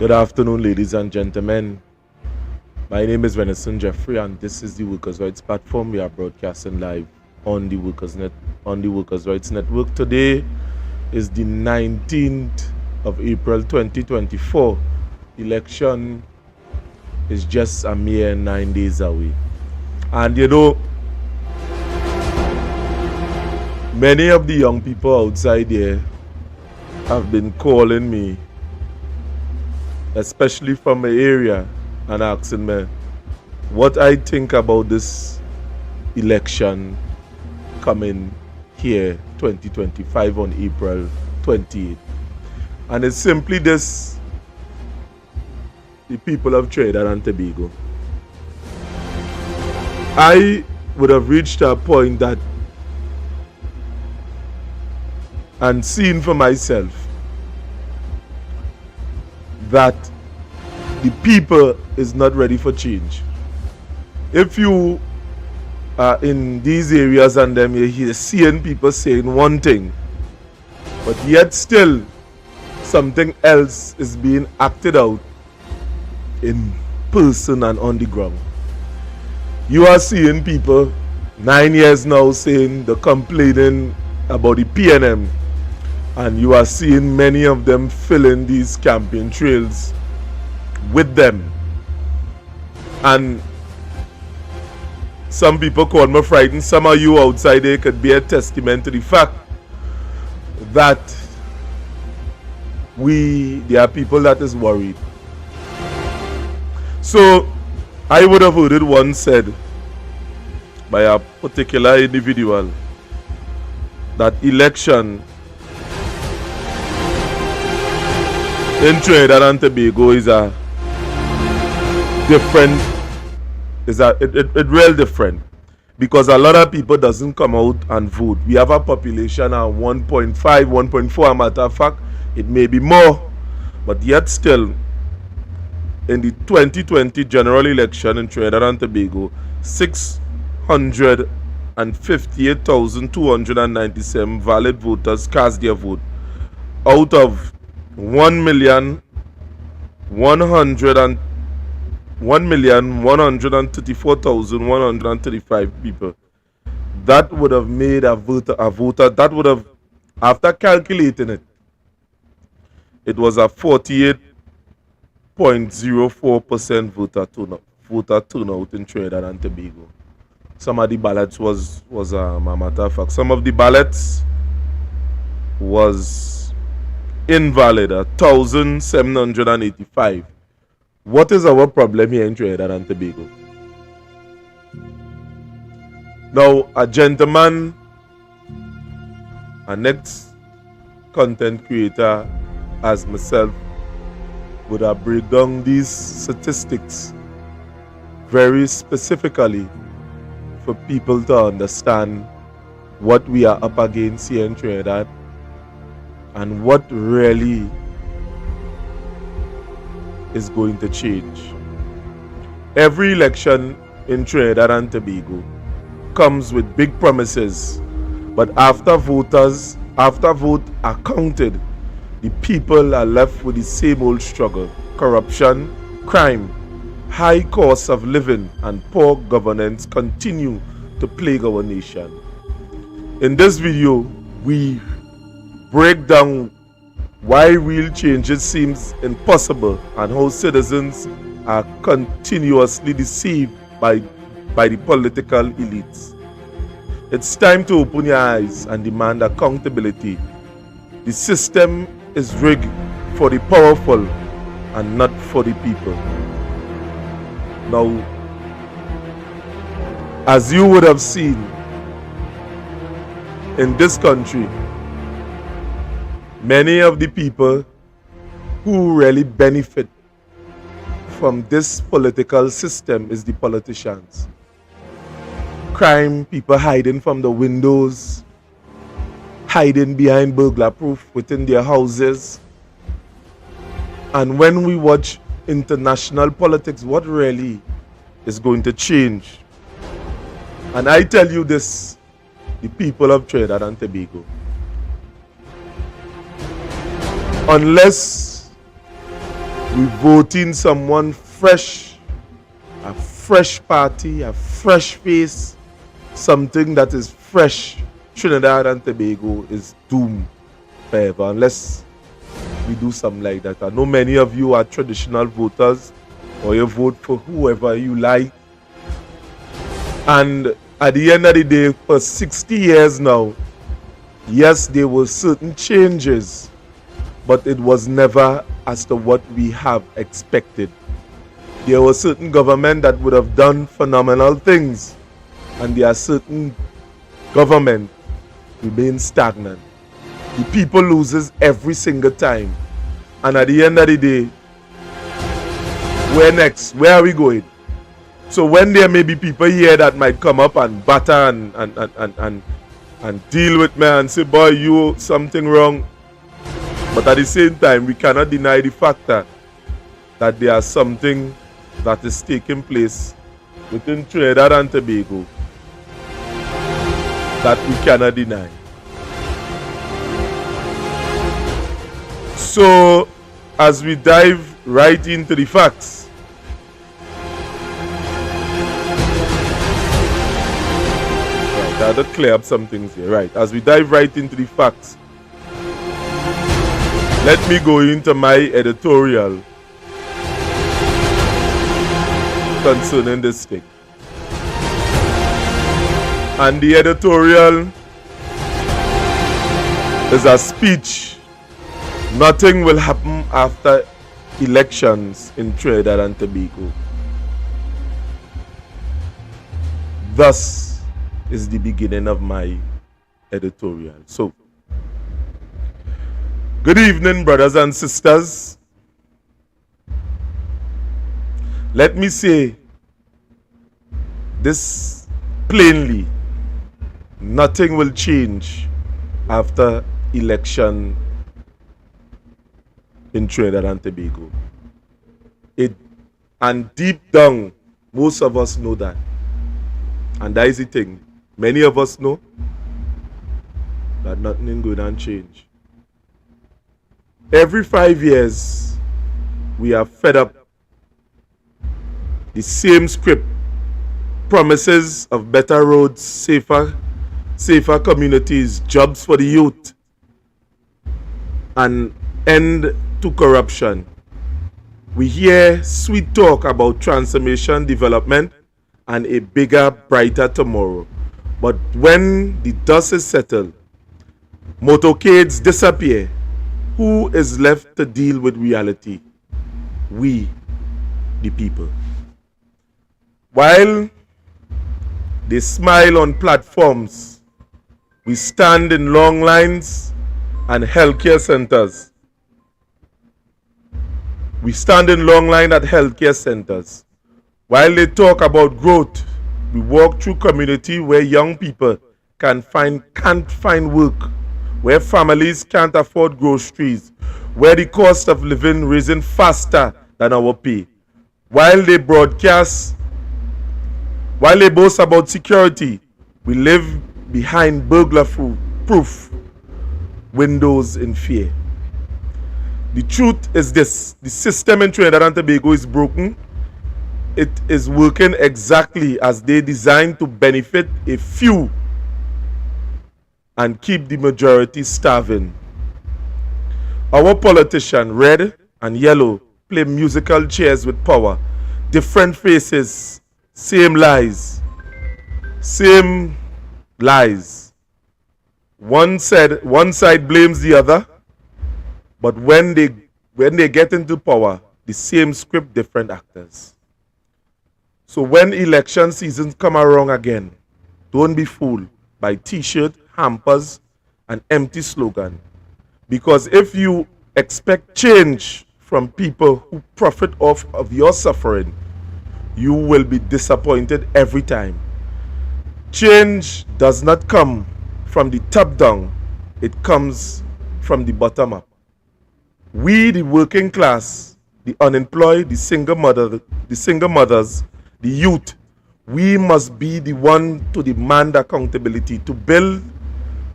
Good afternoon, ladies and gentlemen. My name is Venison Jeffrey, and this is the Workers' Rights Platform. We are broadcasting live on the Workers' Rights Network. Today is the 19th of April 2024. Election is just a mere 9 days away. And many of the young people outside there have been calling me, especially from my area, and asking me what I think about this election coming here 2025 on April 28th. And it's simply this: the people of Trinidad and Tobago. I would have reached a point that, and seen for myself, that the people is not ready for change. If you are in these areas and then you're seeing people saying one thing, but yet still something else is being acted out in person and on the ground. You are seeing people 9 years now saying they're complaining about the PNM, and you are seeing many of them filling these campaign trails with them. And some people call me frightened. Some of you outside there could be a testament to the fact that there are people that is worried. So I would have heard it once said by a particular individual that election in Trinidad and Tobago is real different, because a lot of people doesn't come out and vote. We have a population of 1.5, 1.4, a matter of fact, it may be more, but yet still, in the 2020 general election in Trinidad and Tobago, 658,297 valid voters cast their vote out of 1,134,135 people. That would have made a voter that would have, after calculating it, it was a 48.04% voter turnout in Trinidad and Tobago. Some of the ballots was a matter of fact, some of the ballots was invalid, 1,785. What is our problem here in Trinidad and Tobago? Now, a gentleman, a next content creator as myself, would have break down these statistics very specifically for people to understand what we are up against here in Trinidad and what really is going to change. Every election in Trinidad and Tobago comes with big promises, but after vote are counted, the people are left with the same old struggle: corruption, crime, high costs of living, and poor governance continue to plague our nation. In this video, we break down why real changes seems impossible and how citizens are continuously deceived by the political elites. It's time to open your eyes and demand accountability. The system is rigged for the powerful and not for the people. Now, as you would have seen in this country, many of the people who really benefit from this political system is the politicians. Crime, people hiding from the windows, hiding behind burglar proof within their houses. And when we watch international politics, what really is going to change? And I tell you this, the people of Trinidad and Tobago, unless We voting someone fresh, a fresh party, a fresh face, something that is fresh. Trinidad and Tobago is doomed forever unless we do something like that. I know many of you are traditional voters, or you vote for whoever you like. And at the end of the day, for 60 years now, yes, there were certain changes, but it was never as to what we have expected. There were certain government that would have done phenomenal things, and there are certain government remain stagnant. The people loses every single time. And at the end of the day, where next? Where are we going? So when there may be people here that might come up and batter and deal with me and say, boy, you something wrong. But at the same time, we cannot deny the fact that there is something that is taking place within Trinidad and Tobago that we cannot deny. So, as we dive right into the facts, right, I had to clear up some things here. Right, as we dive right into the facts, let me go into my editorial concerning this thing. And the editorial is a speech. Nothing will happen after elections in Trinidad and Tobago. Thus is the beginning of my editorial. So, good evening, brothers and sisters. Let me say this plainly. Nothing will change after election in Trinidad and Tobago. And deep down, most of us know that. And that is the thing. Many of us know that nothing is going to change. Every 5 years, we are fed up. The same script. Promises of better roads, safer communities, jobs for the youth, and end to corruption. We hear sweet talk about transformation, development, and a bigger, brighter tomorrow. But when the dust is settled, motorcades disappear, who is left to deal with reality? We, the people. While they smile on platforms, we stand in long lines and healthcare centers. We stand in long line at healthcare centers. While they talk about growth, we walk through community where young people can't find work, where families can't afford groceries, where the cost of living risen faster than our pay. While they boast about security, we live behind burglar-proof windows in fear. The truth is this: the system in Trinidad and Tobago is broken. It is working exactly as they designed to benefit a few and keep the majority starving. Our politicians, red and yellow, play musical chairs with power. Different faces, same lies. Same lies. One side blames the other, but when they get into power, the same script, different actors. So when election seasons come around again, don't be fooled by t-shirt, hampers, and empty slogan. Because if you expect change from people who profit off of your suffering, you will be disappointed every time. Change does not come from the top down, it comes from the bottom up. We, the working class, the unemployed, the single mothers, the youth, we must be the one to demand accountability, to build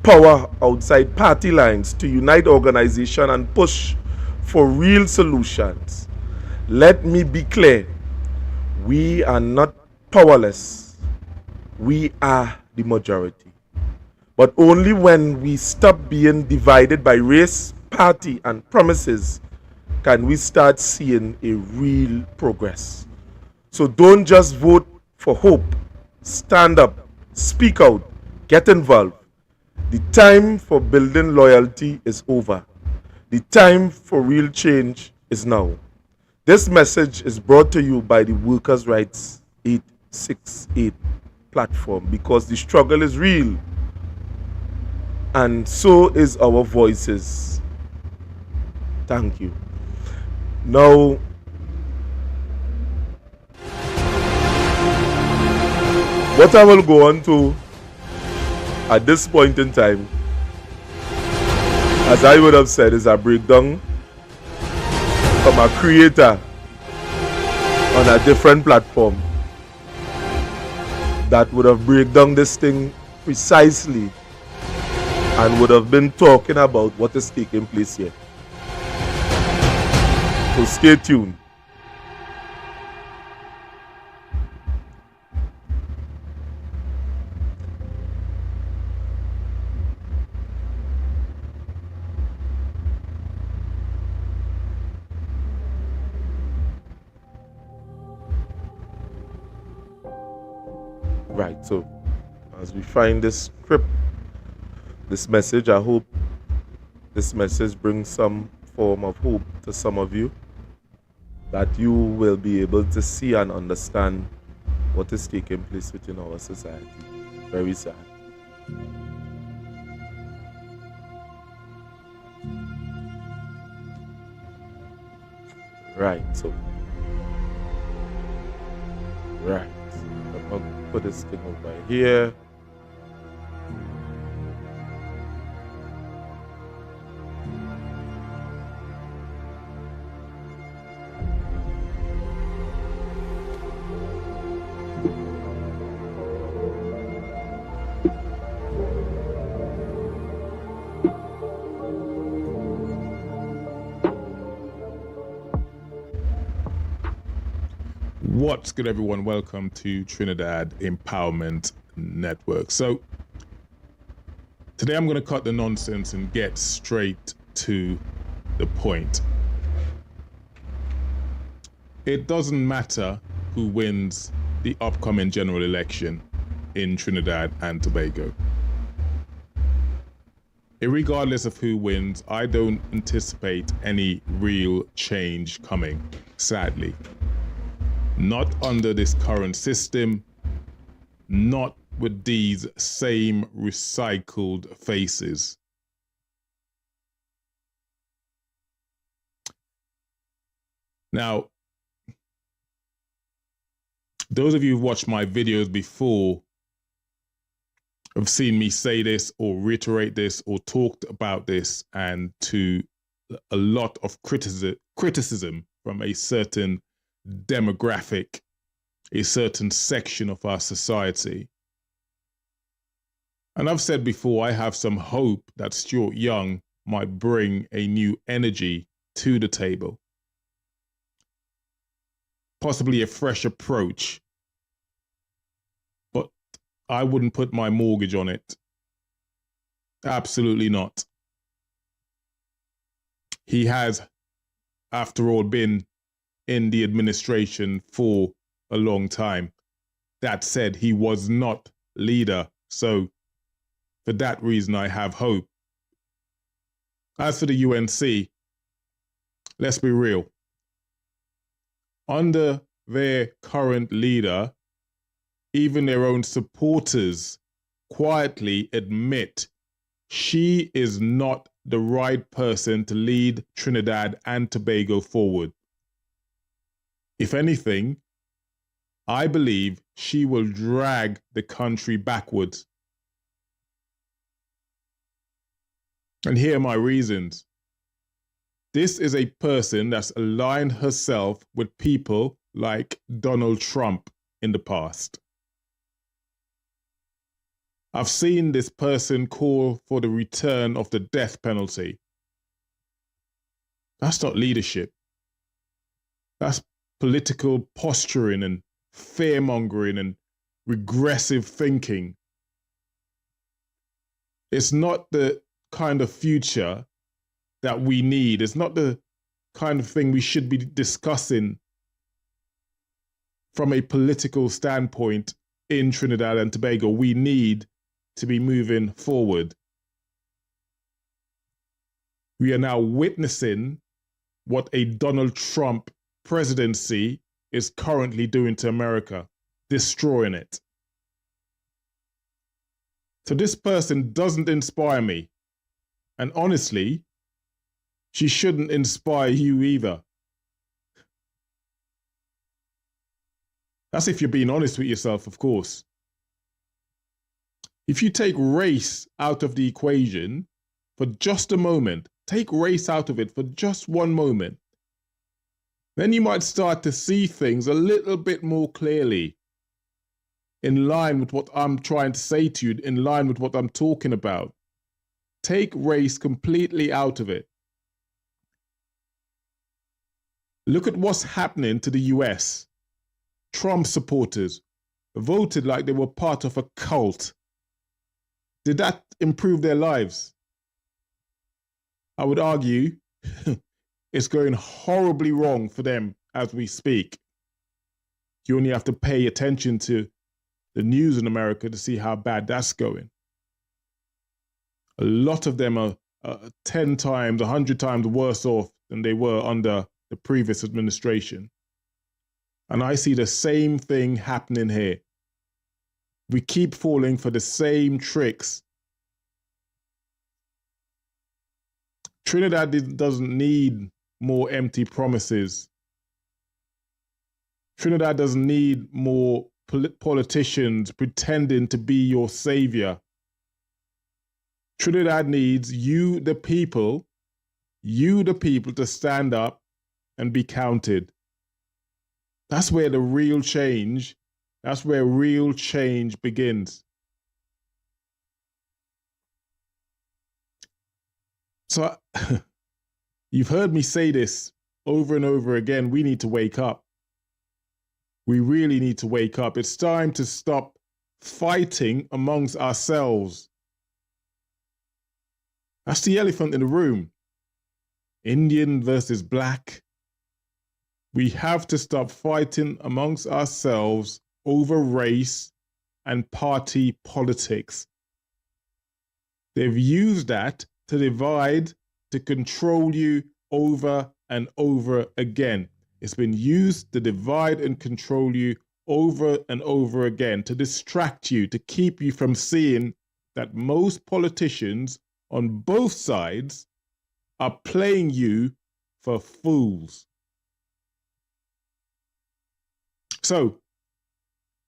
power outside party lines, to unite organization and push for real solutions. Let me be clear. We are not powerless. We are the majority. But only when we stop being divided by race, party, and promises can we start seeing a real progress. So don't just vote for hope. Stand up, speak out, get involved. The time for building loyalty is over. The time for real change is now. This message is brought to you by the Workers' Rights 868 platform, because the struggle is real and so is our voices. Thank you. Now, what I will go on to at this point in time, as I would have said, is a breakdown from a creator on a different platform that would have break down this thing precisely and would have been talking about what is taking place here. So stay tuned. Right, so as we find this script, this message, I hope this message brings some form of hope to some of you, that you will be able to see and understand what is taking place within our society. Very sad. Right, so right, I'm gonna put this thing over here. What's good, everyone? Welcome to Trinidad Empowerment Network. So today I'm going to cut the nonsense and get straight to the point. It doesn't matter who wins the upcoming general election in Trinidad and Tobago. Irregardless of who wins, I don't anticipate any real change coming, sadly. Not under this current system, not with these same recycled faces. Now, those of you who've watched my videos before have seen me say this or reiterate this or talked about this, and to a lot of criticism from a certain demographic, a certain section of our society. And I've said before, I have some hope that Stuart Young might bring a new energy to the table, possibly a fresh approach, but I wouldn't put my mortgage on it. Absolutely not. He has, after all, been in the administration for a long time. That said, he was not leader, so for that reason I have hope. As for the UNC, let's be real. Under their current leader, even their own supporters quietly admit she is not the right person to lead Trinidad and Tobago forward. If anything, I believe she will drag the country backwards. And here are my reasons. This is a person that's aligned herself with people like Donald Trump in the past. I've seen this person call for the return of the death penalty. That's not leadership. That's political posturing and fear-mongering and regressive thinking. It's not the kind of future that we need. It's not the kind of thing we should be discussing from a political standpoint in Trinidad and Tobago. We need to be moving forward. We are now witnessing what a Donald Trump presidency is currently doing to America, destroying it. So this person doesn't inspire me. And honestly, she shouldn't inspire you either. That's if you're being honest with yourself, of course. If you take race out of the equation for just a moment, take race out of it for just one moment, then you might start to see things a little bit more clearly, in line with what I'm trying to say to you, in line with what I'm talking about. Take race completely out of it. Look at what's happening to the US. Trump supporters voted like they were part of a cult. Did that improve their lives? I would argue it's going horribly wrong for them as we speak. You only have to pay attention to the news in America to see how bad that's going. A lot of them are 10 times, 100 times worse off than they were under the previous administration. And I see the same thing happening here. We keep falling for the same tricks. Trinidad doesn't need more empty promises. Trinidad doesn't need more politicians pretending to be your savior. Trinidad needs you, the people, to stand up and be counted. That's where the real change, that's where real change begins. So you've heard me say this over and over again. We need to wake up. We really need to wake up. It's time to stop fighting amongst ourselves. That's the elephant in the room. Indian versus black. We have to stop fighting amongst ourselves over race and party politics. They've used that to divide, to control you over and over again. It's been used to divide and control you over and over again, to distract you, to keep you from seeing that most politicians on both sides are playing you for fools. So,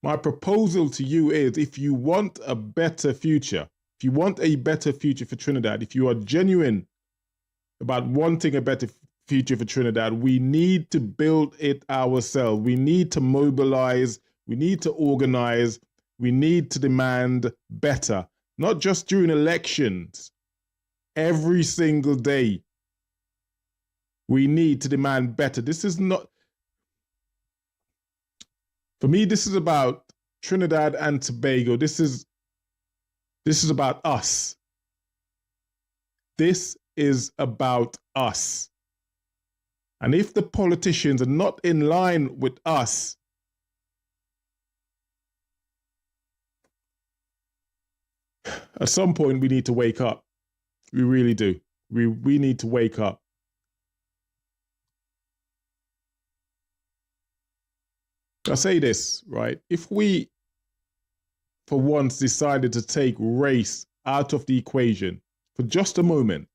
my proposal to you is, if you want a better future, if you want a better future for Trinidad, if you are genuine about wanting a better future for Trinidad, we need to build it ourselves. We need to mobilize, we need to organize, we need to demand better, not just during elections, every single day. We need to demand better. This is not, for me, this is about Trinidad and Tobago. This is about us. This is about us. And if the politicians are not in line with us, at some point we need to wake up. We really do. We need to wake up. I say this, right? If we, for once, decided to take race out of the equation for just a moment,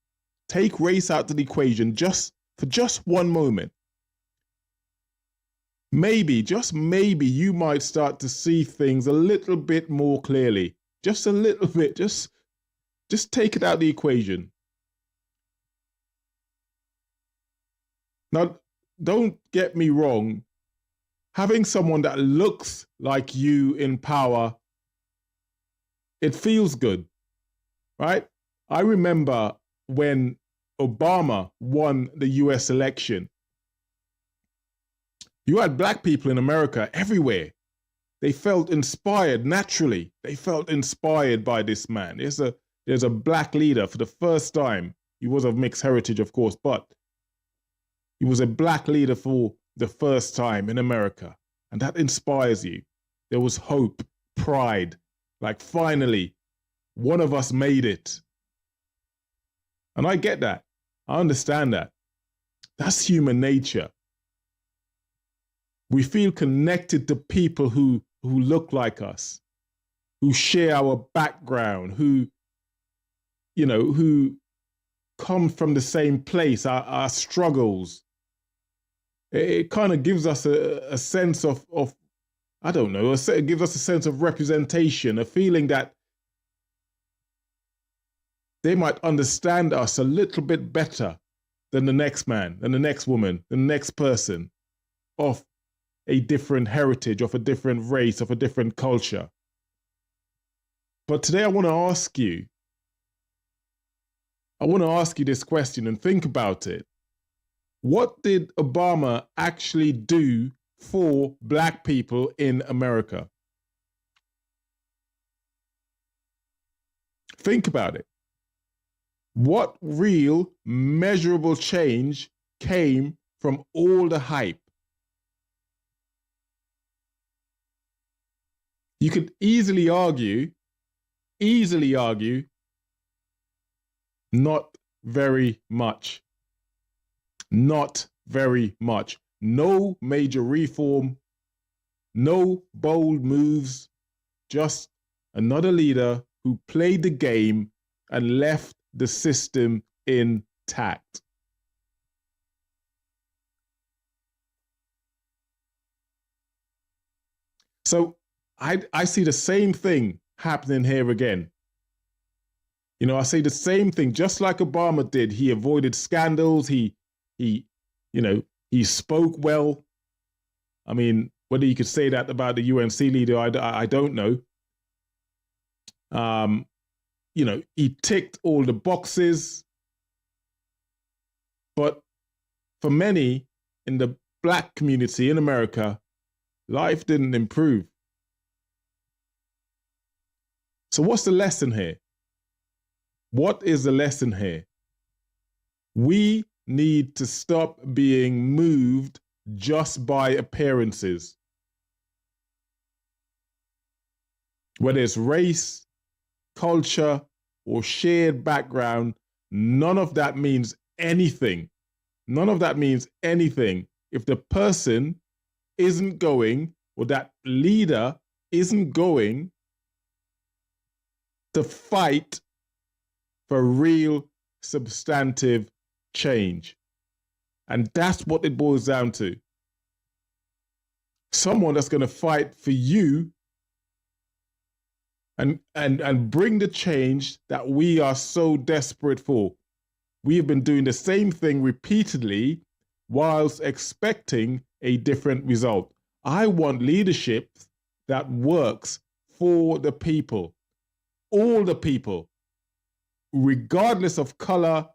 take race out of the equation for just one moment, maybe, just maybe, you might start to see things a little bit more clearly. Just a little bit. Just take it out of the equation. Now, don't get me wrong. Having someone that looks like you in power, it feels good, right? I remember when Obama won the US election, You had black people in America everywhere. They felt inspired naturally. They felt inspired by this man. There's a black leader for the first time. He was of mixed heritage, of course, but he was a black leader for the first time in America. And that inspires you. There was hope, pride, like finally, one of us made it. And I get that. I understand that. That's human nature. We feel connected to people who look like us, who share our background, who come from the same place, our struggles. It kind of gives us a sense of I don't know, it gives us a sense of representation, a feeling that they might understand us a little bit better than the next man, than the next woman, than the next person of a different heritage, of a different race, of a different culture. But today I want to ask you this question and think about it. What did Obama actually do for black people in America? Think about it. What real measurable change came from all the hype? You could easily argue, not very much. Not very much. No major reform, no bold moves, just another leader who played the game and left the system intact. So I see the same thing happening here again. I say the same thing, just like Obama did. He avoided scandals. He spoke well. I mean, whether you could say that about the UNC leader, I don't know. He ticked all the boxes. But for many in the black community in America, life didn't improve. So what's the lesson here? What is the lesson here? We need to stop being moved just by appearances. Whether it's race, culture, or shared background, none of that means anything. None of that means anything if the person isn't going, or that leader isn't going to fight for real substantive change. And that's what it boils down to. Someone that's going to fight for you and bring the change that we are so desperate for. We have been doing the same thing repeatedly whilst expecting a different result. I want leadership that works for the people, all the people, regardless of color,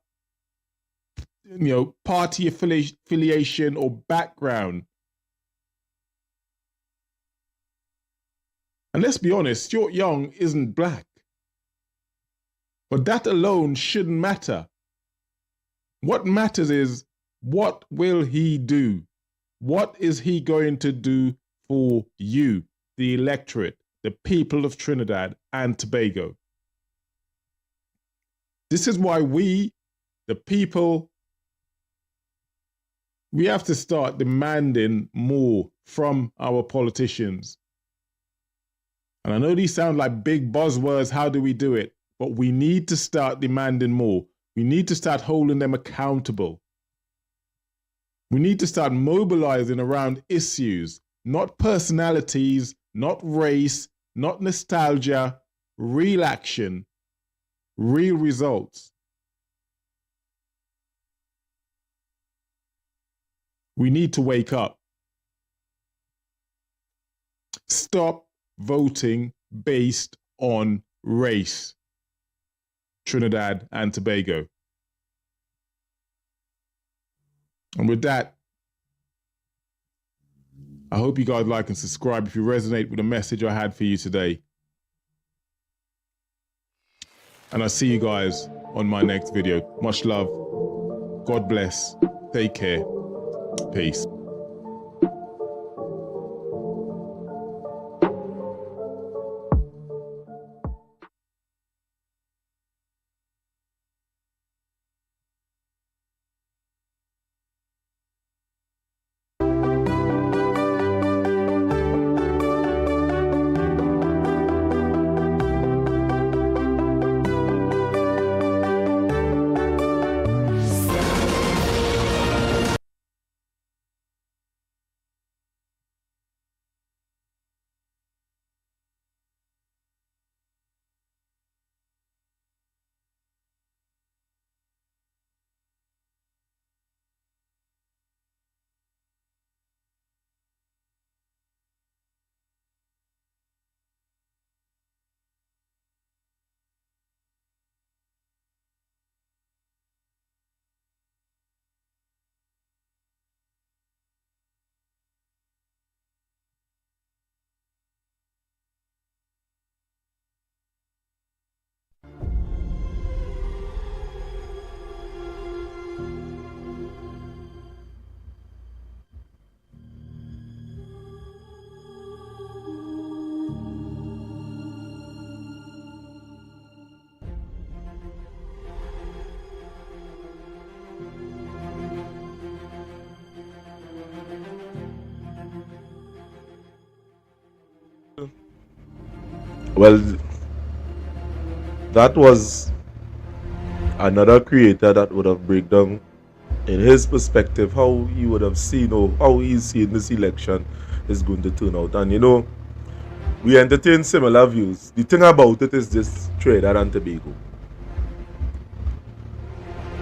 party affiliation or background. And let's be honest, Stuart Young isn't black. But that alone shouldn't matter. What matters is, what will he do? What is he going to do for you, the electorate, the people of Trinidad and Tobago? This is why we, the people, we have to start demanding more from our politicians. And I know these sound like big buzzwords, how do we do it? But we need to start demanding more. We need to start holding them accountable. We need to start mobilizing around issues, not personalities, not race, not nostalgia, real action, real results. We need to wake up. Stop voting based on race. Trinidad and Tobago. And with that, I hope you guys like and subscribe if you resonate with the message I had for you today. And I'll see you guys on my next video. Much love. God bless. Take care. Peace. Well, that was another creator that would have break down in his perspective how he would have seen or how he's seen this election is going to turn out. And you know, we entertain similar views. The thing about it is this: Trinidad and Tobago.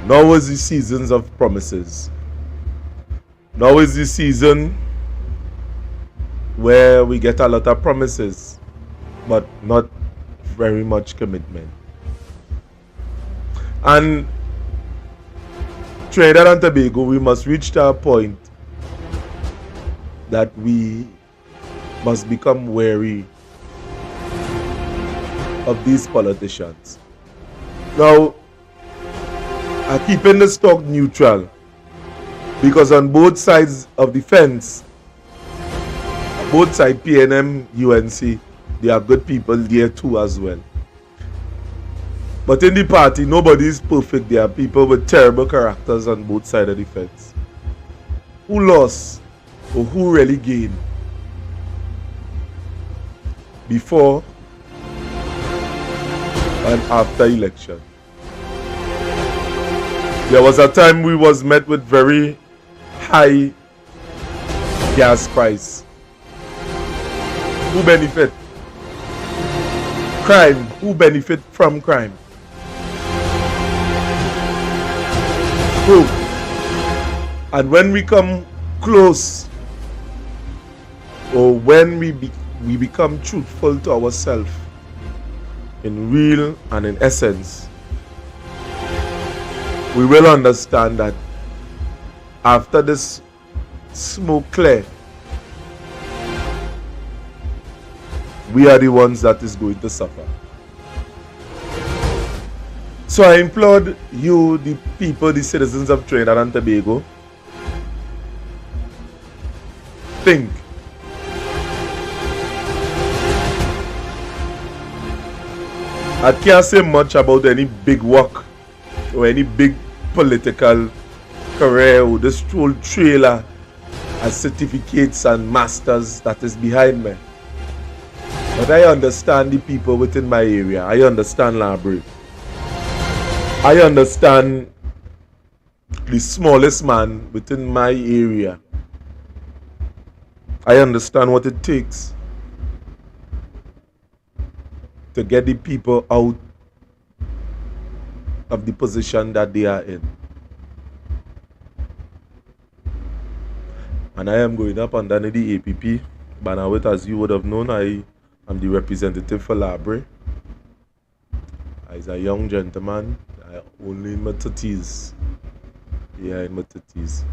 Now is the seasons of promises. Now is the season where we get a lot of promises, but not very much commitment. And Trinidad and Tobago, we must reach to a point that we must become wary of these politicians. Now, I'm keeping the stock neutral because on both sides of the fence, both sides, PNM, UNC, there are good people there too as well. But in the party, nobody is perfect. There are people with terrible characters on both sides of the fence. Who lost or who really gained before and after election? There was a time we was met with very high gas price. Who benefit? Crime. Who benefit from crime? Who? And when we come close, or when we become truthful to ourselves, in real and in essence, we will understand that after this smoke clear, we are the ones that is going to suffer. So I implore you, the people, the citizens of Trinidad and Tobago, think. I can't say much about any big work or any big political career or this whole trailer and certificates and masters that is behind me. But I understand the people within my area. I understand Library. I understand the smallest man within my area. I understand what it takes to get the people out of the position that they are in. And I am going up under the APP banner with, as you would have known, I am the representative for Library. As a young gentleman, I only in my 30s. Yeah, in my 30s.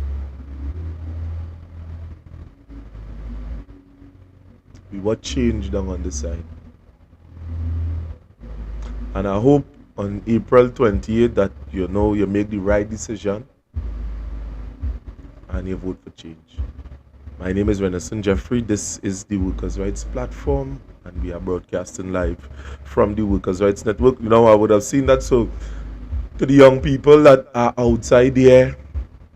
we want change down on the side. And I hope on April 28th that you make the right decision and you vote for change. My name is Renison Jeffrey. This is the Workers' Rights Platform, and we are broadcasting live from the Workers' Rights Network. I would have seen that. So, to the young people that are outside there,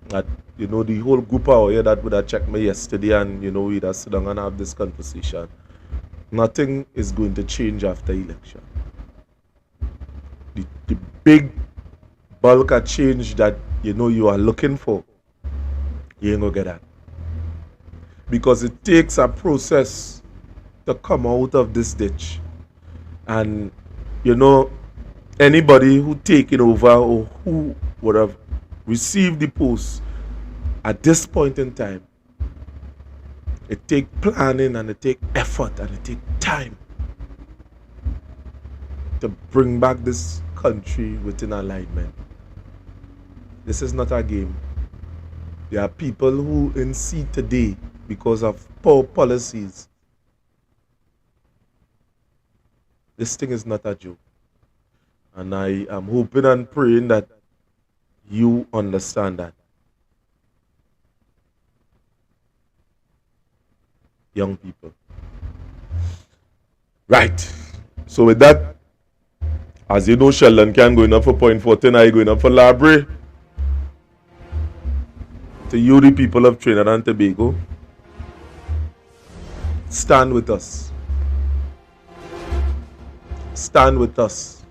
that the whole group out here that would have checked me yesterday, and we'd have sit down and have this conversation. Nothing is going to change after election. The big bulk of change that you are looking for, you ain't gonna get that. Because it takes a process to come out of this ditch. And anybody who taken over or who would have received the post at this point in time, it takes planning and it takes effort and it takes time to bring back this country within alignment. This is not a game. There are people who in seat today because of poor policies. This thing is not a joke. And I am hoping and praying that you understand that. Young people. Right. So with that, as you know, Sheldon can going up for Point 14, I going up for Library. To you, the people of Trinidad and Tobago, stand with us. Stand with us.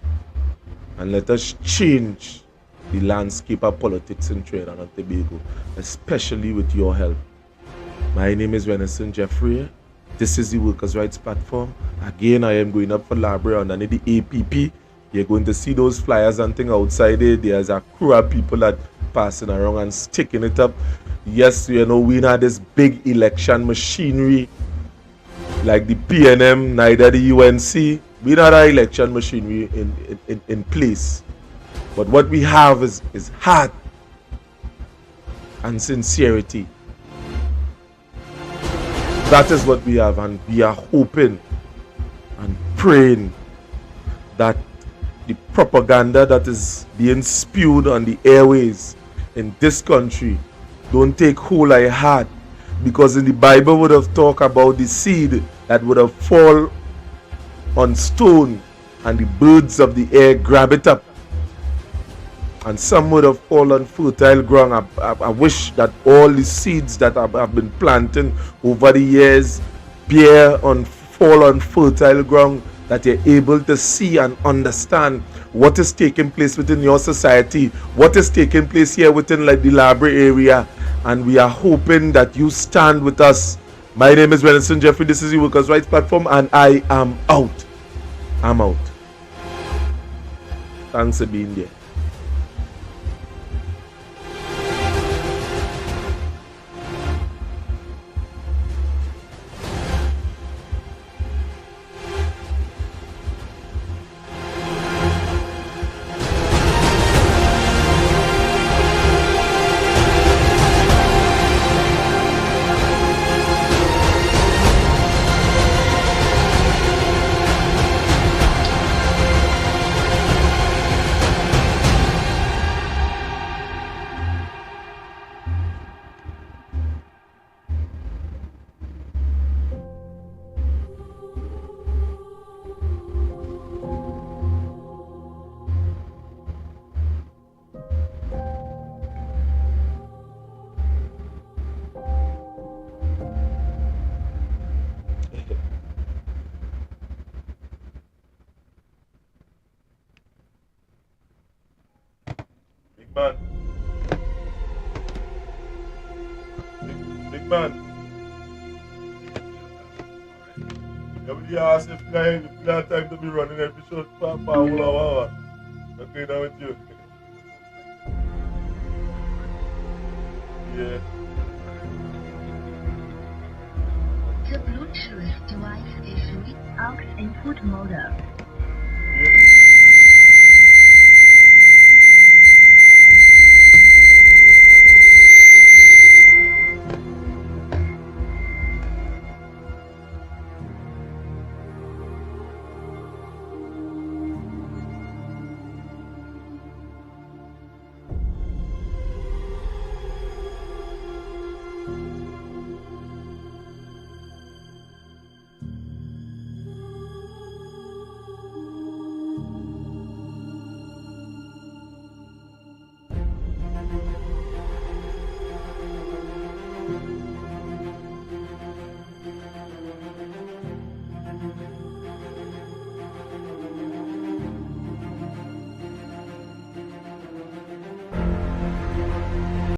And let us change the landscape of politics in Trinidad and Tobago, especially with your help. My name is Renison Jeffrey. This is the Workers' Rights Platform. Again, I am going up for Library underneath the APP. You're going to see those flyers and things outside there. There's a crew of people that passing around and sticking it up. Yes, we had this big election machinery like the PNM, neither the UNC. We don't have an election machinery in place. But what we have is heart and sincerity. That is what we have, and we are hoping and praying that the propaganda that is being spewed on the airways in this country don't take hold of your heart, because in the Bible would have talked about the seed that would have fall on stone and the birds of the air grab it up, and some would have fallen on fertile ground. I wish that all the seeds that have been planted over the years fall on fertile ground, that you're able to see and understand what is taking place within your society, what is taking place here within like the Library area, and we are hoping that you stand with us. My name is Renison Jeffrey. This is the Workers' Rights Platform, and I am out. I'm out. Thanks for being there. Big man. Everybody asks if you have time to be running every short for a whole hour. Okay, now with you. Yeah. The Bluetooth device is with aux input model.